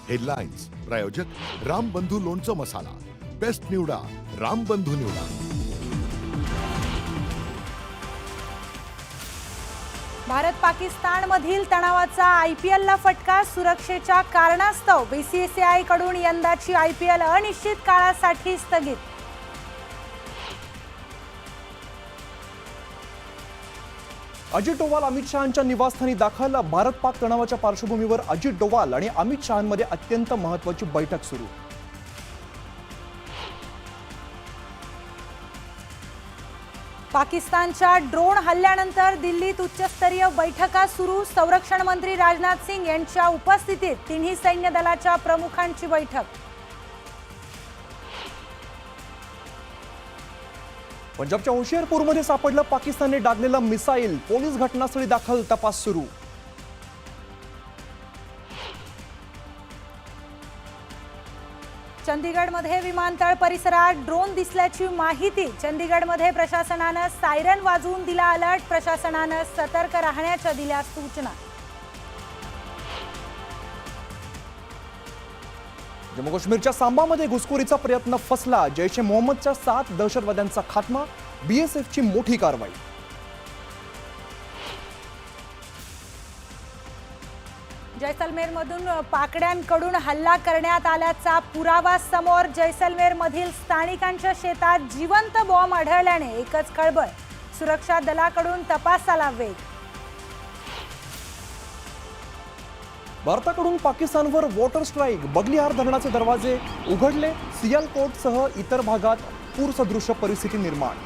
Headlines प्रायोजक रामबंधू लोणचं मसाला, best निवडा रामबंधू निवडा। भारत पाकिस्तान मधील तणावाचा IPL ला फटका, सुरक्षेच्या कारणास्तव BCCI कडून यंदाची IPL अनिश्चित काळासाठी स्थगित। अजित डोवाल अमित शहांच्या निवासस्थानी दाखल। भारत पाक तणावाच्या पार्श्वभूमीवर अजित डोवाल आणि अमित शहांमध्ये अत्यंत महत्त्वाची बैठक सुरू। पाकिस्तानच्या ड्रोन हल्ल्यानंतर दिल्लीत उच्चस्तरीय बैठका सुरू। संरक्षण मंत्री राजनाथ सिंग यांच्या उपस्थितीत तिन्ही सैन्य दलाच्या प्रमुखांची बैठक। पंजाबच्या होशियारपूरमध्ये सापडलं पाकिस्तानने डागलेलं मिसाईल। पोलीस घटनास्थळी दाखल, तपास सुरू। चंदीगडमध्ये विमानतळ परिसरात ड्रोन दिसल्याची माहिती। चंदीगडमध्ये प्रशासनाने सायरन वाजवून दिला अलर्ट। प्रशासनाने सतर्क राहण्याच्या दिल्या सूचना। जम्मू काश्मीरच्या सांबामध्ये घुसखोरीचा प्रयत्न फसला। जैश ए मोहम्मदच्या 7 दहशतवाद्यांचा खात्मा। BSFची मोठी कारवाई। जैसलमेरमधून पाकड्यांकडून हल्ला करण्यात आल्याचा पुरावा समोर। जैसलमेरमधील स्थानिकांच्या शेतात जिवंत बॉम्ब आढळल्याने एकच खळबळ। सुरक्षा दलाकडून तपासाला वेग। भारताकडून पाकिस्तानवर वॉटर स्ट्राईक। बगलिहार धरणाचे दरवाजे उघडले। सियालकोटसह इतर भागात पूरसदृश परिस्थिती निर्माण।